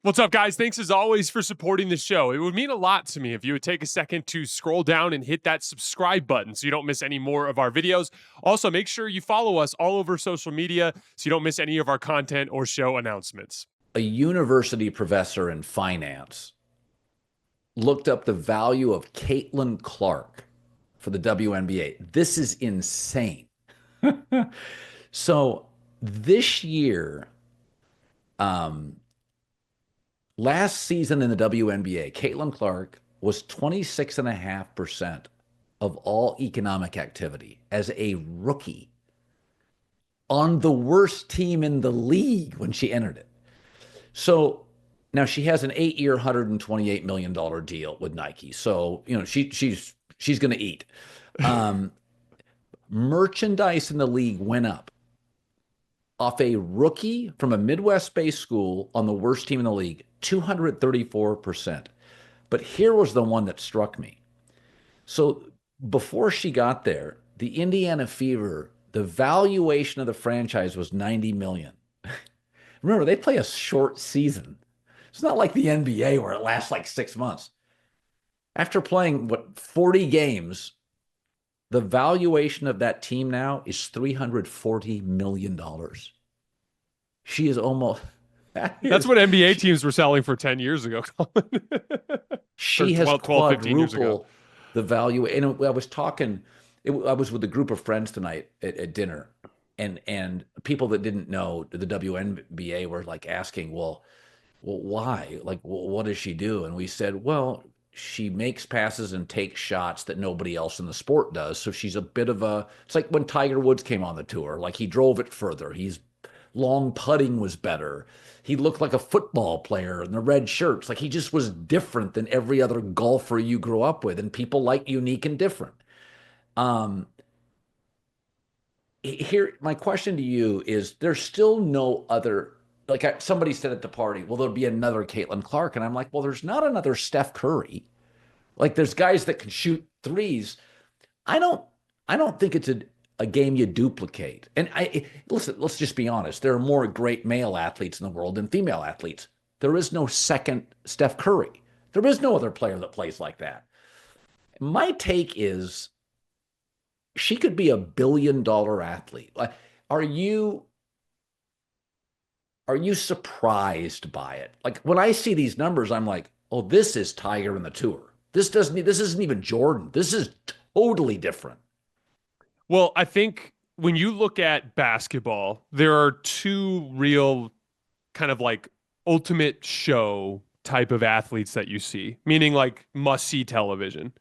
What's up, guys? Thanks as always for supporting the show. It would mean a lot to me if you would take a second to scroll down and hit that subscribe button so you don't miss any more of our videos. Also, make sure you follow us all over social media so you don't miss any of our content or show announcements. A university professor in finance looked up the value of Caitlin Clark for the WNBA. This is insane. So this year, last season in the WNBA, Caitlin Clark was 26.5% of all economic activity as a rookie on the worst team in the league when she entered it. So now she has an 8-year, $128 million deal with Nike. So, you know, she's going to eat. Merchandise in the league went up off a rookie from a Midwest-based school on the worst team in the league, 234%. But here was the one that struck me. So before she got there, the Indiana Fever, the valuation of the franchise was $90 million. Remember, they play a short season. It's not like the NBA where it lasts like 6 months. After playing, 40 games, the valuation of that team now is $340 million. She is almost... That's what NBA teams were selling for 10 years ago, Colin. She has quadrupled the value. And I was talking, I was with a group of friends tonight at dinner, and people that didn't know the WNBA were like asking, well, why? Like, what does she do? And we said, well, she makes passes and takes shots that nobody else in the sport does. So she's a bit of it's like when Tiger Woods came on the tour, like he drove it further. Long putting was better. He looked like a football player in the red shirts. Like he just was different than every other golfer you grew up with. And people like unique and different. Here, my question to you is, there's still no other, like somebody said at the party, well, there'll be another Caitlin Clark. And I'm like, well, there's not another Steph Curry. Like there's guys that can shoot threes. I don't think it's a game you duplicate. And listen, let's just be honest. There are more great male athletes in the world than female athletes. There is no second Steph Curry. There is no other player that plays like that. My take is she could be a billion-dollar athlete. Like, are you surprised by it? Like when I see these numbers, I'm like, oh, this is Tiger in the tour. This isn't even Jordan. This is totally different. Well, I think when you look at basketball, there are two real kind of like ultimate show type of athletes that you see, meaning like must-see television.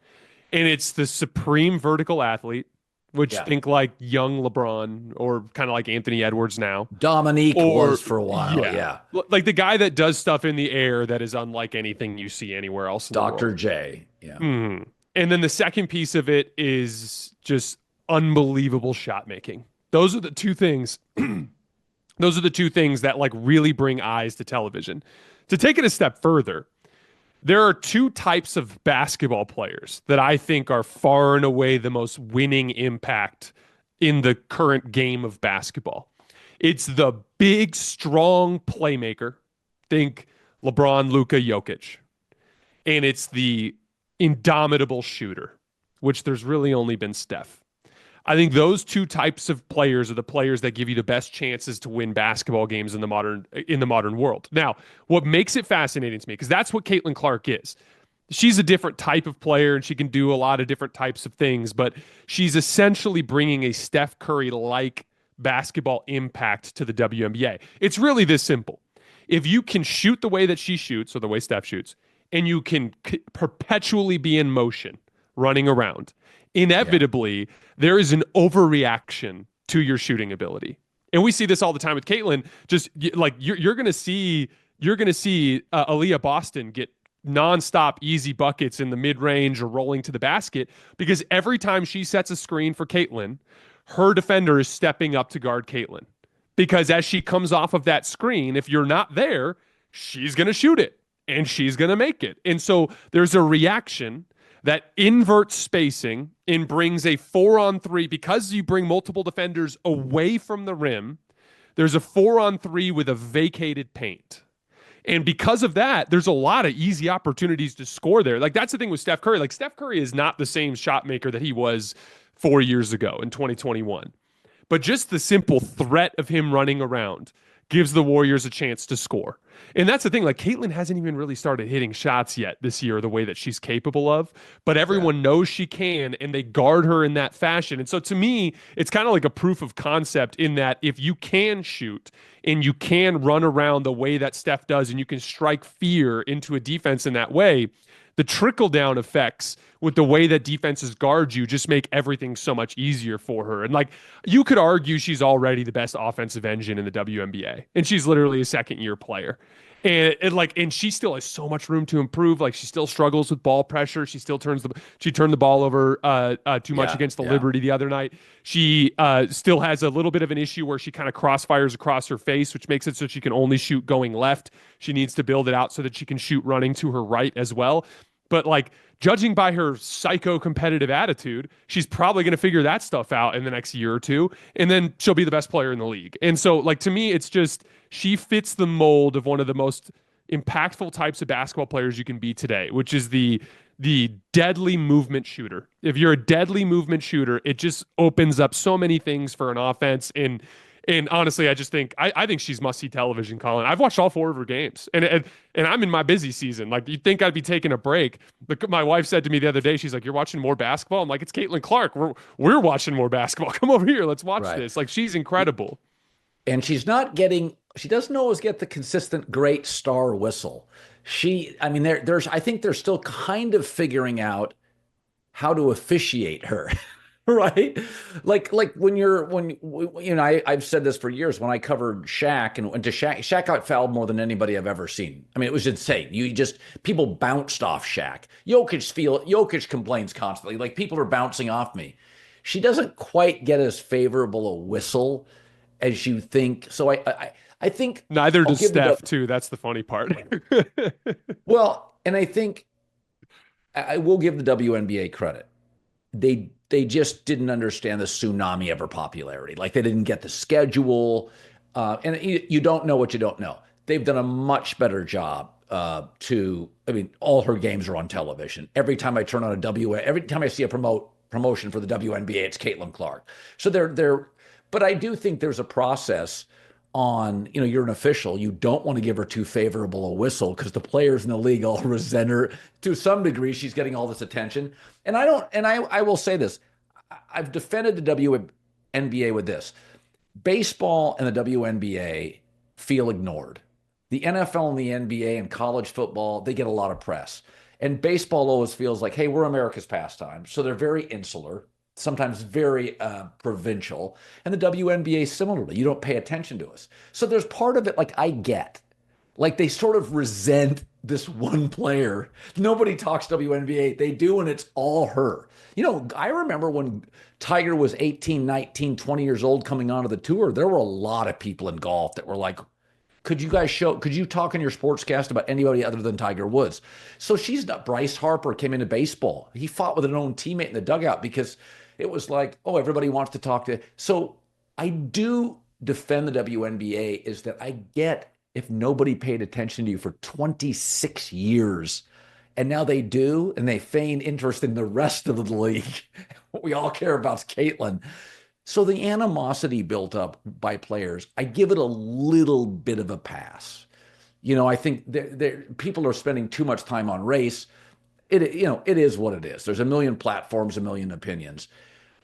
And it's the supreme vertical athlete, which think like young LeBron or kind of like Anthony Edwards now. Dominique was for a while, yeah. Like the guy that does stuff in the air that is unlike anything you see anywhere else in the world. Dr. J, yeah. Mm-hmm. And then the second piece of it is just unbelievable shot making. Those are the two things. Those are the two things that like really bring eyes to television. To take it a step further, there are two types of basketball players that I think are far and away the most winning impact in the current game of basketball. It's the big, strong playmaker. Think LeBron, Luka, Jokic. And it's the indomitable shooter, which there's really only been Steph. I think those two types of players are the players that give you the best chances to win basketball games in the modern world. Now, what makes it fascinating to me, because that's what Caitlin Clark is. She's a different type of player, and she can do a lot of different types of things, but she's essentially bringing a Steph Curry-like basketball impact to the WNBA. It's really this simple. If you can shoot the way that she shoots, or the way Steph shoots, and you can perpetually be in motion, running around, inevitably, there is an overreaction to your shooting ability. And we see this all the time with Caitlin. Just like you're going to see Aaliyah Boston get nonstop easy buckets in the mid-range or rolling to the basket because every time she sets a screen for Caitlin, her defender is stepping up to guard Caitlin. Because as she comes off of that screen, if you're not there, she's going to shoot it and she's going to make it. And so there's a reaction that inverts spacing and brings a 4-on-3, because you bring multiple defenders away from the rim, there's a 4-on-3 with a vacated paint. And because of that, there's a lot of easy opportunities to score there. Like that's the thing with Steph Curry. Like Steph Curry is not the same shot maker that he was 4 years ago in 2021. But just the simple threat of him running around gives the Warriors a chance to score. And that's the thing. Like Caitlin hasn't even really started hitting shots yet this year the way that she's capable of, but Yeah. everyone knows she can and they guard her in that fashion. And so to me, it's kind of like a proof of concept in that if you can shoot and you can run around the way that Steph does and you can strike fear into a defense in that way, the trickle down effects with the way that defenses guard you just make everything so much easier for her. And like you could argue she's already the best offensive engine in the WNBA, and she's literally a second year player. And she still has so much room to improve. Like she still struggles with ball pressure. She turned the ball over too much Yeah. against the Yeah. Liberty the other night. She still has a little bit of an issue where she kind of crossfires across her face, which makes it so she can only shoot going left. She needs to build it out so that she can shoot running to her right as well. But like judging by her psycho competitive attitude, she's probably going to figure that stuff out in the next year or two, and then she'll be the best player in the league. And so, like to me, it's just she fits the mold of one of the most impactful types of basketball players you can be today, which is the deadly movement shooter. If you're a deadly movement shooter, it just opens up so many things for an offense. And honestly, I think she's must see television, Colin. I've watched all four of her games, and I'm in my busy season. Like you'd think I'd be taking a break. But my wife said to me the other day, she's like, "You're watching more basketball." I'm like, "It's Caitlin Clark. We're watching more basketball. Come over here. Let's watch Right. this." Like she's incredible. And she doesn't always get the consistent great star whistle. I mean, I think they're still kind of figuring out how to officiate her, right? Like I've said this for years when I covered Shaq and went to Shaq got fouled more than anybody I've ever seen. I mean, it was insane. People bounced off Shaq. Jokic complains constantly, like people are bouncing off me. She doesn't quite get as favorable a whistle as you think. So I think Neither I'll does give the Steph, too. That's the funny part. well, and I think I will give the WNBA credit. They just didn't understand the tsunami of her popularity. Like they didn't get the schedule, and you don't know what you don't know. They've done a much better job. I mean, all her games are on television. Every time I turn on every time I see a promotion for the WNBA, it's Caitlin Clark. So but I do think there's a process on, you're an official. You don't want to give her too favorable a whistle because the players in the league all resent her to some degree. She's getting all this attention. And I will say this. I've defended the WNBA with this. Baseball and the WNBA feel ignored. The NFL and the NBA and college football, they get a lot of press. And baseball always feels like, hey, we're America's pastime. So they're very insular, sometimes very provincial. And the WNBA similarly, you don't pay attention to us. So there's part of it like I get. Like they sort of resent this one player. Nobody talks WNBA. They do, and it's all her. I remember when Tiger was 18, 19, 20 years old coming onto the tour, there were a lot of people in golf that were like, could you talk in your sportscast about anybody other than Tiger Woods? So she's not. Bryce Harper came into baseball. He fought with an own teammate in the dugout because it was like, oh, everybody wants to talk to. So I do defend the WNBA is that I get if nobody paid attention to you for 26 years and now they do, and they feign interest in the rest of the league. What we all care about is Caitlin. So the animosity built up by players, I give it a little bit of a pass. I think people are spending too much time on race. It is what it is. There's a million platforms, a million opinions.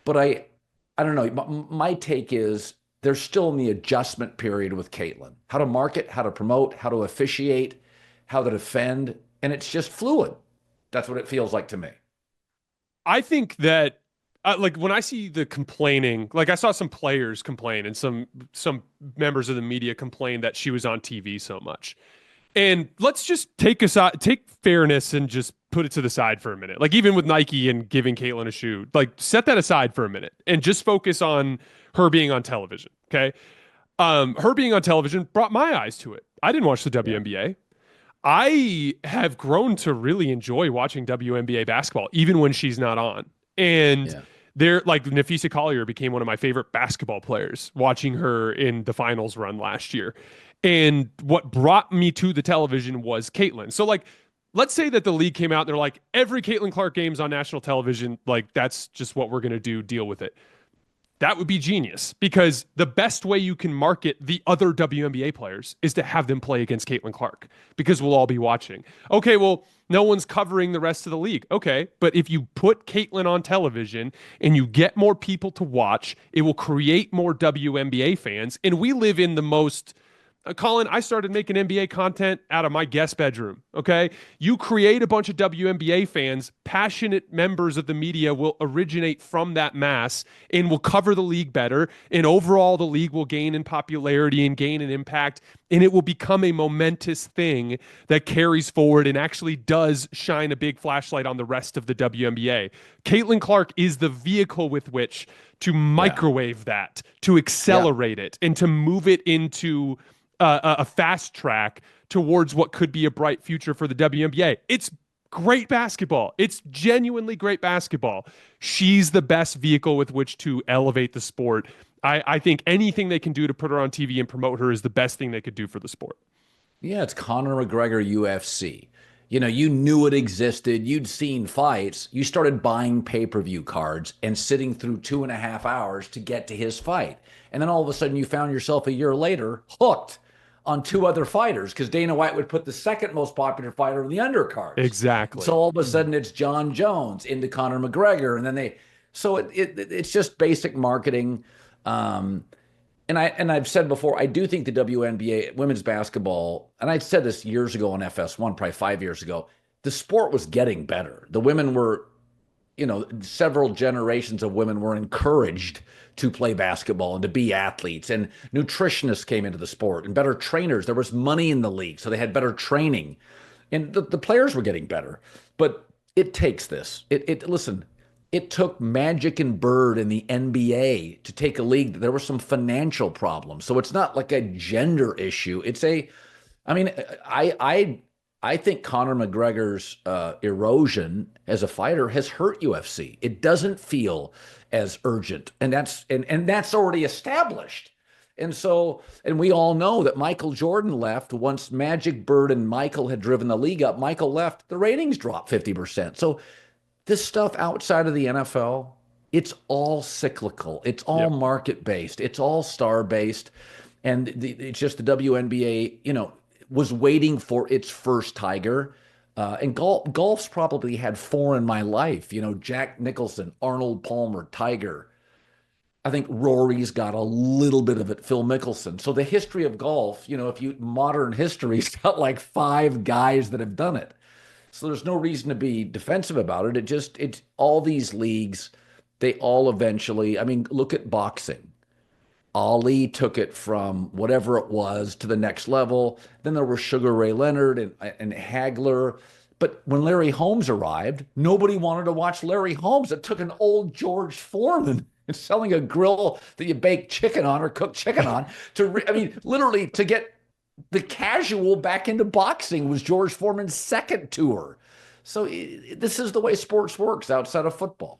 But I don't know. My take is they're still in the adjustment period with Caitlin. How to market, how to promote, how to officiate, how to defend, and it's just fluid. That's what it feels like to me. I think that like when I see the complaining, like I saw some players complain and some members of the media complain that she was on TV so much. And let's just take fairness and just put it to the side for a minute. Like even with Nike and giving Caitlin a shoe, like set that aside for a minute and just focus on her being on television. Okay. Her being on television brought my eyes to it. I didn't watch the Yeah. WNBA. I have grown to really enjoy watching WNBA basketball, even when she's not on. And Yeah. they're like Nafisa Collier became one of my favorite basketball players watching her in the finals run last year. And what brought me to the television was Caitlin. So, like, let's say that the league came out and they're like, every Caitlin Clark game's on national television. Like, that's just what we're going to do. Deal with it. That would be genius because the best way you can market the other WNBA players is to have them play against Caitlin Clark because we'll all be watching. Okay, well, no one's covering the rest of the league. Okay, but if you put Caitlin on television and you get more people to watch, it will create more WNBA fans. And we live in the most Colin, I started making NBA content out of my guest bedroom. Okay. You create a bunch of WNBA fans, passionate members of the media will originate from that mass and will cover the league better. And overall, the league will gain in popularity and gain in impact. And it will become a momentous thing that carries forward and actually does shine a big flashlight on the rest of the WNBA. Caitlin Clark is the vehicle with which to Yeah. microwave that, to Yeah. accelerate it, and to move it into a fast track towards what could be a bright future for the WNBA. It's great basketball. It's genuinely great basketball. She's the best vehicle with which to elevate the sport. I think anything they can do to put her on TV and promote her is the best thing they could do for the sport. Yeah, it's Conor McGregor UFC. You knew it existed. You'd seen fights. You started buying pay-per-view cards and sitting through 2.5 hours to get to his fight. And then all of a sudden you found yourself a year later hooked on two other fighters because Dana White would put the second most popular fighter in the undercards. Exactly. So all of a sudden it's John Jones into Conor McGregor. And then it's just basic marketing. And I've said before, I do think the WNBA women's basketball, and I said this years ago on FS1, probably 5 years ago, the sport was getting better. The women were, several generations of women were encouraged to play basketball and to be athletes, and nutritionists came into the sport and better trainers. There was money in the league, so they had better training, and the players were getting better. But it takes this. Listen, it took Magic and Bird in the NBA to take a league. There were some financial problems. So it's not like a gender issue. I mean, I think Conor McGregor's erosion as a fighter has hurt UFC. It doesn't feel as urgent, and that's already established. And we all know that Michael Jordan left once Magic, Bird, and Michael had driven the league up. Michael left, the ratings dropped 50%. So this stuff outside of the NFL, it's all cyclical. It's all Yep. market based. It's all star based. And it's just the WNBA, was waiting for its first tiger. And golf's probably had four in my life. Jack Nicholson, Arnold Palmer, Tiger. I think Rory's got a little bit of it, Phil Mickelson. So the history of golf, if you modern history's got like five guys that have done it. So there's no reason to be defensive about it. It's all these leagues, they all eventually, I mean, look at boxing. Ali took it from whatever it was to the next level. Then there was Sugar Ray Leonard and Hagler. But when Larry Holmes arrived, nobody wanted to watch Larry Holmes. It took an old George Foreman selling a grill that you bake chicken on or cook chicken on literally to get the casual back into boxing was George Foreman's second tour. So this is the way sports works outside of football.